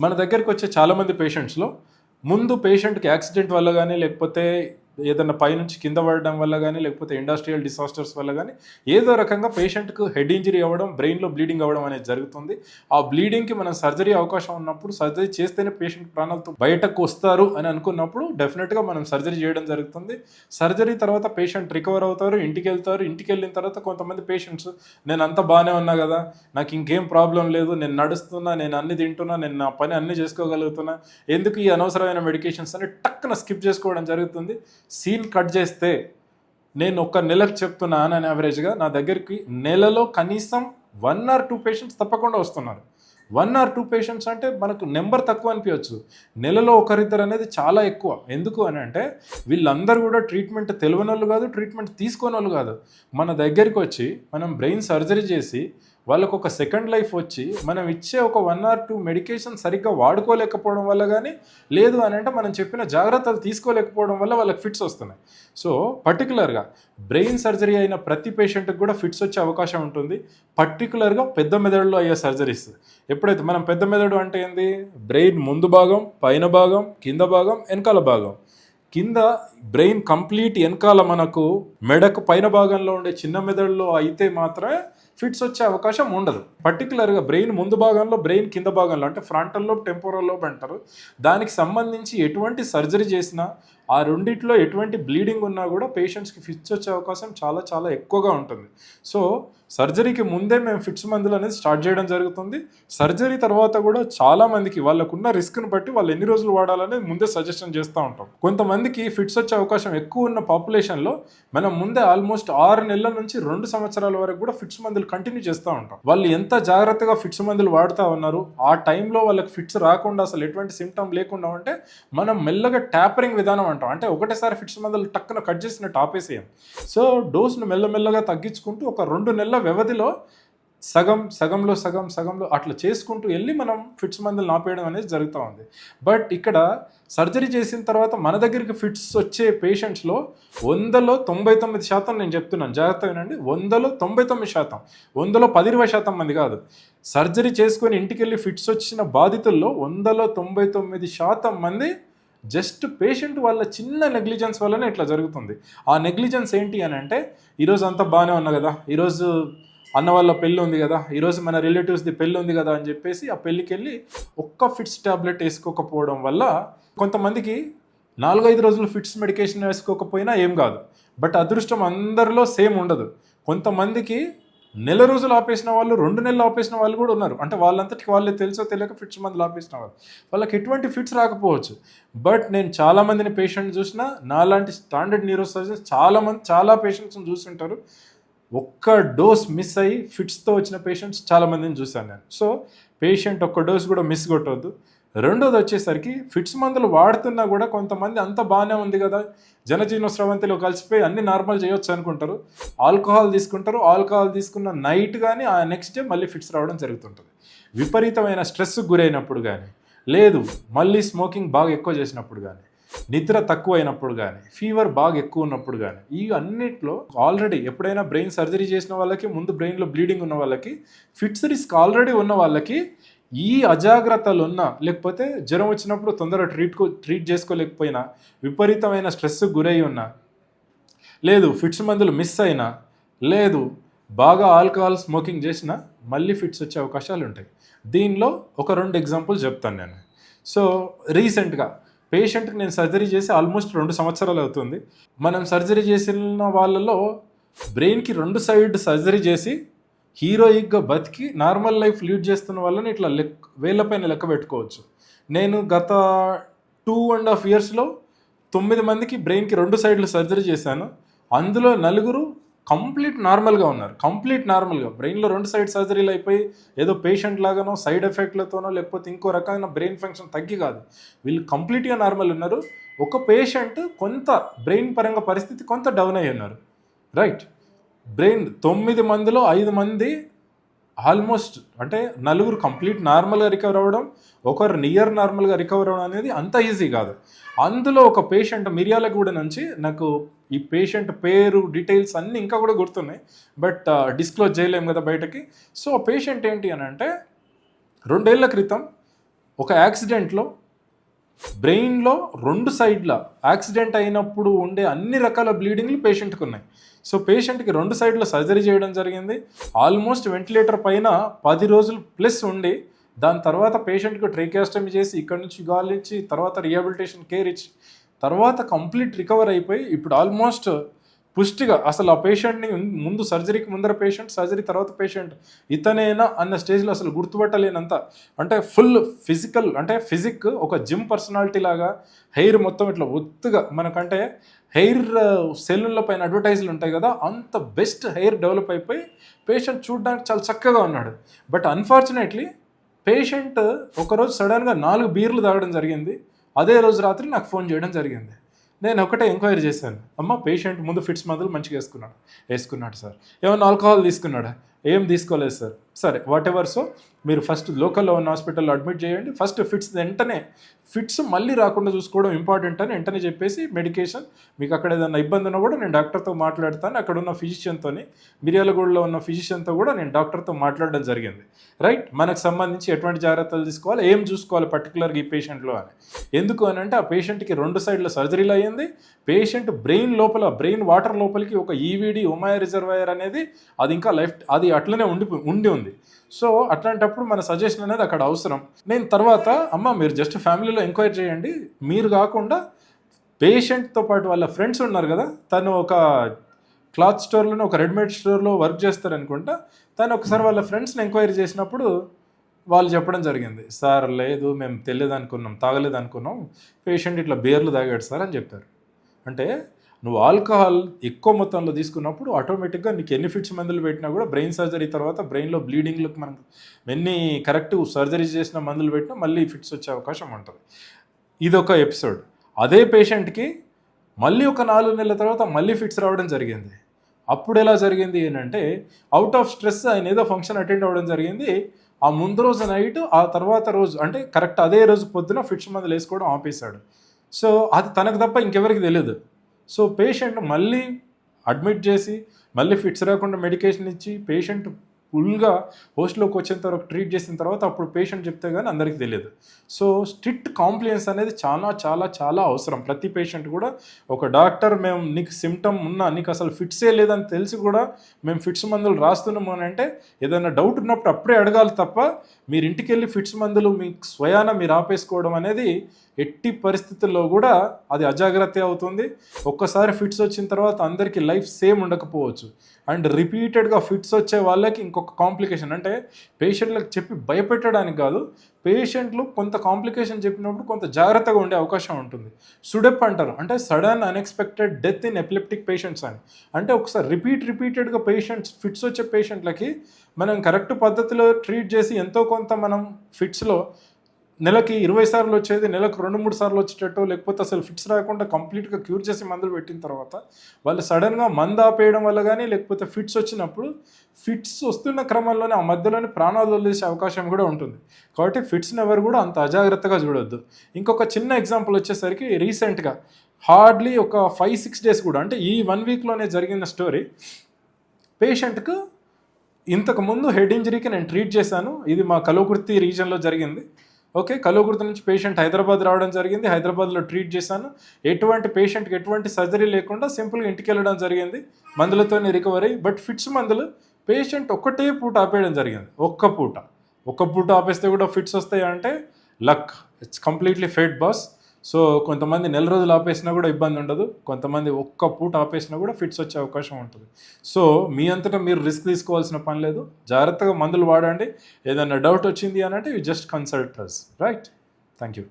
మన దగ్గరికి వచ్చే చాలామంది పేషెంట్స్లో ముందు పేషెంట్కి యాక్సిడెంట్ వల్ల కానీ లేకపోతే ఏదైనా పైనుంచి కింద పడడం వల్ల కానీ లేకపోతే ఇండస్ట్రియల్ డిసాస్టర్స్ వల్ల కానీ ఏదో రకంగా పేషెంట్కు హెడ్ ఇంజరీ అవ్వడం, బ్రెయిన్లో బ్లీడింగ్ అవ్వడం అనేది జరుగుతుంది. ఆ బ్లీడింగ్కి మనం సర్జరీ అవకాశం ఉన్నప్పుడు, సర్జరీ చేస్తేనే పేషెంట్ ప్రాణాలతో బయటకు వస్తారు అని అనుకున్నప్పుడు డెఫినెట్గా మనం సర్జరీ చేయడం జరుగుతుంది. సర్జరీ తర్వాత పేషెంట్ రికవర్ అవుతారు, ఇంటికి వెళ్తారు. ఇంటికి వెళ్ళిన తర్వాత కొంతమంది పేషెంట్స్ నేను అంతా బాగానే ఉన్నా కదా, నాకు ఇంకేం ప్రాబ్లం లేదు, నేను నడుస్తున్నా, నేను అన్ని తింటున్నా, నేను నా పని అన్ని చేసుకోగలుగుతున్నా, ఎందుకు ఈ అనవసరమైన మెడికేషన్స్ అని టక్కున స్కిప్ చేసుకోవడం జరుగుతుంది. సీన్ కట్ చేస్తే నేను ఒక నెలకు చెప్తున్నాను అని యావరేజ్గా నా దగ్గరికి నెలలో కనీసం 1 or 2 పేషెంట్స్ తప్పకుండా వస్తున్నారు. 1 or 2 పేషెంట్స్ అంటే మనకు నెంబర్ తక్కువ అనిపించవచ్చు, నెలలో ఒకరిద్దరు అనేది చాలా ఎక్కువ. ఎందుకు అని అంటే వీళ్ళందరూ కూడా ట్రీట్మెంట్ తెలియని వాళ్ళు కాదు, ట్రీట్మెంట్ తీసుకొని వాళ్ళు కాదు. మన దగ్గరికి వచ్చి మనం బ్రెయిన్ సర్జరీ చేసి వాళ్ళకు ఒక సెకండ్ లైఫ్ వచ్చి మనం ఇచ్చే ఒక 1 or 2 మెడికేషన్ సరిగ్గా వాడుకోలేకపోవడం వల్ల కానీ, లేదు అని అంటే మనం చెప్పిన జాగ్రత్తలు తీసుకోలేకపోవడం వల్ల వాళ్ళకి ఫిట్స్ వస్తున్నాయి. సో పర్టికులర్గా బ్రెయిన్ సర్జరీ అయిన ప్రతి పేషెంట్కి కూడా ఫిట్స్ వచ్చే అవకాశం ఉంటుంది. పర్టికులర్గా పెద్ద మెదడులో అయ్యే సర్జరీస్. ఎప్పుడైతే మనం పెద్ద మెదడు అంటే ఏంది, బ్రెయిన్ ముందు భాగం, పైన భాగం, కింద భాగం, వెనకాల భాగం. కింద బ్రెయిన్ కంప్లీట్ వెనకాల మనకు మెడకు పైన భాగంలో ఉండే చిన్న మెదడులో అయితే మాత్రమే ఫిట్స్ వచ్చే అవకాశం ఉండదు. పర్టికులర్గా బ్రెయిన్ ముందు భాగంలో, బ్రెయిన్ కింద భాగంలో అంటే ఫ్రంటల్ లోబ్, టెంపోరల్ లోబ్ అంటారు. దానికి సంబంధించి ఎటువంటి సర్జరీ చేసినా ఆ రెండిట్లో ఎటువంటి బ్లీడింగ్ ఉన్నా కూడా పేషెంట్స్కి ఫిట్స్ వచ్చే అవకాశం చాలా చాలా ఎక్కువగా ఉంటుంది. సో సర్జరీకి ముందే మేము ఫిట్స్ మందులు అనేది స్టార్ట్ చేయడం జరుగుతుంది. సర్జరీ తర్వాత కూడా చాలామందికి వాళ్ళకున్న రిస్క్ని బట్టి వాళ్ళు ఎన్ని రోజులు వాడాలనేది ముందే సజెషన్ చేస్తూ ఉంటాం. కొంతమందికి ఫిట్స్ వచ్చే అవకాశం ఎక్కువ ఉన్న పాపులేషన్లో మనం ముందే ఆల్మోస్ట్ 6 నెలల నుంచి 2 సంవత్సరాల వరకు కూడా ఫిట్స్ మందులు కంటిన్యూ చేస్తూ ఉంటాం. వాళ్ళు ఎంత జాగ్రత్తగా ఫిట్స్ మందులు వాడుతూ ఉన్నారు, ఆ టైంలో వాళ్ళకి ఫిట్స్ రాకుండా అసలు ఎటువంటి సిమ్టమ్ లేకుండా ఉంటే మనం మెల్లగా ట్యాపరింగ్ విధానం అంటాం. అంటే ఒకటేసారి ఫిట్స్ మందులు టక్కున కట్ చేసినట్టు ఆపేసేయం. సో డోస్ను మెల్లమెల్లగా తగ్గించుకుంటూ ఒక 2 నెలల వ్యవధిలో సగంలో అట్లా చేసుకుంటూ వెళ్ళి మనం ఫిట్స్ మందులు ఆపేయడం అనేది జరుగుతూ ఉంది. బట్ ఇక్కడ సర్జరీ చేసిన తర్వాత మన దగ్గరికి ఫిట్స్ వచ్చే పేషెంట్స్లో 100లో 99% నేను చెప్తున్నాను, జాగ్రత్తగా వినండి, 100లో 99%, 100లో 10-20% మంది కాదు. సర్జరీ చేసుకొని ఇంటికి వెళ్ళి ఫిట్స్ వచ్చిన బాధితుల్లో 100లో 99% మంది జస్ట్ పేషెంట్ వాళ్ళ చిన్న నెగ్లిజెన్స్ వల్లనే ఇట్లా జరుగుతుంది. ఆ నెగ్లిజెన్స్ ఏంటి అని అంటే, ఈరోజు అంతా బాగానే ఉన్నా కదా, ఈరోజు అన్న వాళ్ళ పెళ్ళి ఉంది కదా, ఈరోజు మన రిలేటివ్స్ది పెళ్ళి ఉంది కదా అని చెప్పేసి ఆ పెళ్ళికి వెళ్ళి ఒక్క ఫిట్స్ ట్యాబ్లెట్ వేసుకోకపోవడం వల్ల కొంతమందికి 4-5 రోజులు ఫిట్స్ మెడికేషన్ వేసుకోకపోయినా ఏం కాదు. బట్ అదృష్టం అందరిలో సేమ్ ఉండదు. కొంతమందికి నెల రోజులు ఆపేసిన వాళ్ళు, 2 నెలలు ఆపేసిన వాళ్ళు కూడా ఉన్నారు. అంటే వాళ్ళంతటికి వాళ్ళే తెలుసో తెలియక ఫిట్స్ మందులు ఆపేసిన వాళ్ళు, వాళ్ళకి ఎటువంటి ఫిట్స్ రాకపోవచ్చు. బట్ నేను చాలామందిని పేషెంట్ చూసిన, నాలాంటి స్టాండర్డ్ న్యూరో సర్జన్స్ చాలా పేషెంట్స్ని చూస్తుంటారు. ఒక్క డోస్ మిస్ అయ్యి ఫిట్స్తో వచ్చిన పేషెంట్స్ చాలామందిని చూశాను నేను. సో పేషెంట్ ఒక్క డోస్ కూడా మిస్ కొట్టవద్దు. రెండోది వచ్చేసరికి ఫిట్స్ మందులు వాడుతున్నా కూడా కొంతమంది అంత బాగానే ఉంది కదా, జనజీవన స్రవంతిలో కలిసిపోయి అన్ని నార్మల్ చేయొచ్చు అనుకుంటారు. ఆల్కహాల్ తీసుకుంటారు, ఆల్కహాల్ తీసుకున్న నైట్ కానీ ఆ నెక్స్ట్ డే మళ్ళీ ఫిట్స్ రావడం జరుగుతుంటుంది. విపరీతమైన స్ట్రెస్కి గురైనప్పుడు కానీ, లేదు మళ్ళీ స్మోకింగ్ బాగా ఎక్కువ చేసినప్పుడు కానీ, నిద్ర తక్కువ అయినప్పుడు కానీ, ఫీవర్ బాగా ఎక్కువ ఉన్నప్పుడు కానీ, ఈ అన్నిట్లో ఆల్రెడీ ఎప్పుడైనా బ్రెయిన్ సర్జరీ చేసిన వాళ్ళకి, ముందు బ్రెయిన్లో బ్లీడింగ్ ఉన్న వాళ్ళకి, ఫిట్స్ రిస్క్ ఆల్రెడీ ఉన్న వాళ్ళకి, ఈ అజాగ్రత్తలు ఉన్నా, లేకపోతే జ్వరం వచ్చినప్పుడు తొందరగా ట్రీట్ చేసుకోలేకపోయినా, విపరీతమైన స్ట్రెస్కి గురై ఉన్నా, లేదు ఫిట్స్ మందులు మిస్ అయినా, లేదు బాగా ఆల్కహాల్ స్మోకింగ్ చేసినా మళ్ళీ ఫిట్స్ వచ్చే అవకాశాలు ఉంటాయి. దీనిలో ఒక 2 ఎగ్జాంపుల్స్ చెప్తాను నేను. సో రీసెంట్గా పేషెంట్కి నేను సర్జరీ చేసి ఆల్మోస్ట్ 2 సంవత్సరాలు అవుతుంది. మనం సర్జరీ చేసిన వాళ్ళలో బ్రెయిన్కి 2 సైడ్ సర్జరీ చేసి హీరోయిక్గా బతికి నార్మల్ లైఫ్ లీడ్ చేస్తున్న వాళ్ళని ఇట్లా వేళ్ళపైన లెక్క పెట్టుకోవచ్చు. నేను గత 2.5 yearsలో 9 మందికి బ్రెయిన్కి 2 సైడ్లు సర్జరీ చేశాను. అందులో 4 కంప్లీట్ నార్మల్గా ఉన్నారు. కంప్లీట్ నార్మల్గా బ్రెయిన్లో 2 సైడ్ సర్జరీలు అయిపోయి ఏదో పేషెంట్ లాగానో సైడ్ ఎఫెక్ట్లతోనో లేకపోతే ఇంకో రకమైన బ్రెయిన్ ఫంక్షన్ తగ్గి కాదు, వీళ్ళు కంప్లీట్గా నార్మల్ ఉన్నారు. ఒక పేషెంట్ కొంత బ్రెయిన్ పరంగా పరిస్థితి కొంత డౌన్ అయ్యి ఉన్నారు. రైట్, బ్రెయిన్ 9 మందిలో 5 మంది ఆల్మోస్ట్ అంటే 4 కంప్లీట్ నార్మల్గా రికవర్ అవ్వడం, ఒకరు నియర్ నార్మల్గా రికవర్ అవ్వడం అనేది అంత ఈజీ కాదు. అందులో ఒక పేషెంట్ మిర్యాలగూడ నుంచి, నాకు ఈ పేషెంట్ పేరు డీటెయిల్స్ అన్నీ ఇంకా కూడా గుర్తున్నాయి, బట్ డిస్క్లోజ్ చేయలేము కదా బయటకి. సో పేషెంట్ ఏంటి అని అంటే 2 ఏళ్ల క్రితం ఒక యాక్సిడెంట్లో బ్రెయిన్లో 2 సైడ్ల యాక్సిడెంట్ అయినప్పుడు ఉండే అన్ని రకాల బ్లీడింగ్లు పేషెంట్కి ఉన్నాయి. సో పేషెంట్కి 2 సైడ్ల సర్జరీ చేయడం జరిగింది. ఆల్మోస్ట్ వెంటిలేటర్ పైన 10 రోజులు ప్లస్ ఉండి దాని తర్వాత పేషెంట్కి ట్రేకియాస్టమీ చేసి ఇక్కడ నుంచి గాలి ఇచ్చి తర్వాత రిహాబిలిటేషన్ కేర్ ఇచ్చి తర్వాత కంప్లీట్ రికవర్ అయిపోయి ఇప్పుడు ఆల్మోస్ట్ పుష్టిగా అసలు ఆ పేషెంట్ని ముందు సర్జరీకి ముందర పేషెంట్, సర్జరీ తర్వాత పేషెంట్ ఇతనేనా అన్న స్టేజ్లో అసలు గుర్తుపట్టలేనంత, అంటే ఫుల్ ఫిజికల్ అంటే ఫిజిక్ ఒక జిమ్ పర్సనాలిటీ లాగా, హెయిర్ మొత్తం ఇట్లా ఒత్తుగా మనకంటే హెయిర్ సెలూన్ల పైన అడ్వర్టైజ్లు ఉంటాయి కదా, అంత బెస్ట్ హెయిర్ డెవలప్ అయిపోయి పేషెంట్ చూడడానికి చాలా చక్కగా ఉన్నాడు. బట్ అన్ఫార్చునేట్లీ పేషెంట్ ఒకరోజు సడన్గా 4 బీర్లు తాగడం జరిగింది. అదే రోజు రాత్రి నాకు ఫోన్ చేయడం జరిగింది. నేను ఒకటే ఎంక్వైరీ చేశాను, అమ్మ పేషెంట్ ముందు ఫిట్స్ మందులు మంచిగా వేసుకున్నాడు సార్, ఏమన్నా ఆల్కహాల్ తీసుకున్నాడా, ఏం తీసుకోలేదు సార్. సరే వాట్ ఎవర్. సో మీరు ఫస్ట్ లోకల్లో ఉన్న హాస్పిటల్లో అడ్మిట్ చేయండి, ఫస్ట్ ఫిట్స్ వెంటనే ఫిట్స్ మళ్ళీ రాకుండా చూసుకోవడం ఇంపార్టెంట్ అని వెంటనే చెప్పేసి మెడికేషన్, మీకు అక్కడ ఏదైనా ఇబ్బంది ఉన్నా కూడా నేను డాక్టర్తో మాట్లాడతాను, అక్కడ ఉన్న ఫిజిషియన్తో, మిర్యాలగూడలో ఉన్న ఫిజిషియన్తో కూడా నేను డాక్టర్తో మాట్లాడడం జరిగింది. రైట్, మనకు సంబంధించి ఎటువంటి జాగ్రత్తలు తీసుకోవాలి, ఏం చూసుకోవాలి పర్టికులర్గా ఈ పేషెంట్లో అని. ఎందుకు అని అంటే ఆ పేషెంట్కి 2 సైడ్ల సర్జరీలు అయ్యింది. పేషెంట్ బ్రెయిన్ లోపల, బ్రెయిన్ వాటర్ లోపలికి ఒక ఈవీడి ఒమాయ రిజర్వాయర్ అనేది అది ఇంకా అది అట్లనే ఉండి ఉంది. సో అట్లాంటప్పుడు మన సజెషన్ అనేది అక్కడ అవసరం. నేను తర్వాత అమ్మ మీరు జస్ట్ ఫ్యామిలీలో ఎంక్వైరీ చేయండి, మీరు కాకుండా పేషెంట్తో పాటు వాళ్ళ ఫ్రెండ్స్ ఉన్నారు కదా, తను ఒక క్లాత్ స్టోర్లోనే ఒక రెడీమేడ్ స్టోర్లో వర్క్ చేస్తారనుకుంటా, తను ఒకసారి వాళ్ళ ఫ్రెండ్స్ని ఎంక్వైరీ చేసినప్పుడు వాళ్ళు చెప్పడం జరిగింది, సార్ లేదు మేము తాగలేదు అనుకున్నాం, పేషెంట్ ఇట్లా బీర్లు తాగాడు సార్ అని చెప్పారు. అంటే నువ్వు ఆల్కహాల్ ఎక్కువ మొత్తంలో తీసుకున్నప్పుడు ఆటోమేటిక్గా నీకు ఎన్ని ఫిట్స్ మందులు పెట్టినా కూడా బ్రెయిన్ సర్జరీ తర్వాత బ్రెయిన్లో బ్లీడింగ్లకు మనం ఎన్ని కరెక్ట్ సర్జరీ చేసిన మందులు పెట్టినా మళ్ళీ ఫిట్స్ వచ్చే అవకాశం ఉంటుంది. ఇదొక ఎపిసోడ్. అదే పేషెంట్కి మళ్ళీ ఒక 4 నెలల తర్వాత మళ్ళీ ఫిట్స్ రావడం జరిగింది. అప్పుడు ఎలా జరిగింది ఏంటంటే అవుట్ ఆఫ్ స్ట్రెస్ ఆయన ఏదో ఫంక్షన్ అటెండ్ అవ్వడం జరిగింది. ఆ ముందు రోజు నైట్, ఆ తర్వాత రోజు అంటే కరెక్ట్ అదే రోజు పొద్దున ఫిట్స్ మందులు వేసుకోవడం ఆపేశాడు. సో అది తనకు తప్ప ఇంకెవరికి తెలియదు. సో పేషెంట్ మళ్ళీ అడ్మిట్ చేసి మళ్ళీ ఫిట్స్ రాకుండా మెడికేషన్ ఇచ్చి పేషెంట్ ఫుల్గా హోస్ట్లోకి వచ్చేంత వరకు ట్రీట్ చేసిన తర్వాత అప్పుడు పేషెంట్ చెప్తే కానీ అందరికీ తెలియదు. సో స్ట్రిక్ట్ కాంప్లైన్స్ అనేది చాలా చాలా చాలా అవసరం. ప్రతి పేషెంట్ కూడా ఒక డాక్టర్ మేము నీకు సిమ్టమ్ ఉన్నా, నీకు అసలు ఫిట్సే లేదని తెలిసి కూడా మేము ఫిట్స్ మందులు రాస్తున్నాము అని అంటే ఏదైనా డౌట్ ఉన్నప్పుడు అప్పుడే అడగాలి తప్ప మీరు ఇంటికి వెళ్ళి ఫిట్స్ మందులు మీకు స్వయాన మీరు ఆపేసుకోవడం అనేది ఎట్టి పరిస్థితుల్లో కూడా అది అజాగ్రత్త అవుతుంది. ఒక్కసారి ఫిట్స్ వచ్చిన తర్వాత అందరికీ లైఫ్ సేమ్ ఉండకపోవచ్చు. అండ్ రిపీటెడ్గా ఫిట్స్ వచ్చే వాళ్ళకి ఇంకొక కాంప్లికేషన్, అంటే పేషెంట్లకు చెప్పి భయపెట్టడానికి కాదు, పేషెంట్లు కొంత కాంప్లికేషన్ చెప్పినప్పుడు కొంత జాగ్రత్తగా ఉండే అవకాశం ఉంటుంది. సుడెప్ అంటారు, అంటే sudden unexpected death in epileptic patients అని. అంటే ఒకసారి రిపీటెడ్గా పేషెంట్స్ ఫిట్స్ వచ్చే పేషెంట్లకి మనం కరెక్ట్ పద్ధతిలో ట్రీట్ చేసి ఎంతో కొంత మనం ఫిట్స్లో నెలకి 20 సార్లు వచ్చేది నెలకు 2-3 సార్లు వచ్చేటట్టు, లేకపోతే అసలు ఫిట్స్ రాకుండా కంప్లీట్గా క్యూర్ చేసి మందులు పెట్టిన తర్వాత వాళ్ళు సడన్గా మందు ఆపేయడం వల్ల కానీ లేకపోతే ఫిట్స్ వచ్చినప్పుడు ఫిట్స్ వస్తున్న క్రమంలోనే ఆ మధ్యలోనే ప్రాణాలు వదిలేసే అవకాశం కూడా ఉంటుంది. కాబట్టి ఫిట్స్ని ఎవరు కూడా అంత అజాగ్రత్తగా చూడొద్దు. ఇంకొక చిన్న ఎగ్జాంపుల్ వచ్చేసరికి రీసెంట్గా హార్డ్లీ ఒక 5-6 డేస్ కూడా, అంటే ఈ 1 వీక్లోనే జరిగిన స్టోరీ. పేషెంట్కు ఇంతకుముందు హెడ్ ఇంజరీకి నేను ట్రీట్ చేశాను. ఇది మా కల్వకుర్తి రీజన్లో జరిగింది. ఓకే, కల్వకుర్తి నుంచి పేషెంట్ హైదరాబాద్ రావడం జరిగింది. హైదరాబాద్లో ట్రీట్ చేశాను. పేషెంట్కి ఎటువంటి సర్జరీ లేకుండా సింపుల్గా ఇంటికి వెళ్ళడం జరిగింది, మందులతోనే రికవరీ. బట్ ఫిట్స్ మందులు పేషెంట్ ఒక్కటే పూట ఆపేయడం జరిగింది. ఒక్క పూట ఆపేస్తే కూడా ఫిట్స్ వస్తాయి అంటే luck, it's completely fate boss. So కొంతమంది నెల రోజులు ఆపేసినా కూడా ఇబ్బంది ఉండదు, కొంతమంది ఒక్క పూట ఆపేసినా కూడా ఫిట్స్ వచ్చే అవకాశం ఉంటుంది. సో మీ అంతటా మీరు రిస్క్ తీసుకోవాల్సిన పని లేదు, జాగ్రత్తగా మందులు వాడండి. ఏదైనా డౌట్ వచ్చింది అని అంటే you just consult us, right? Thank you.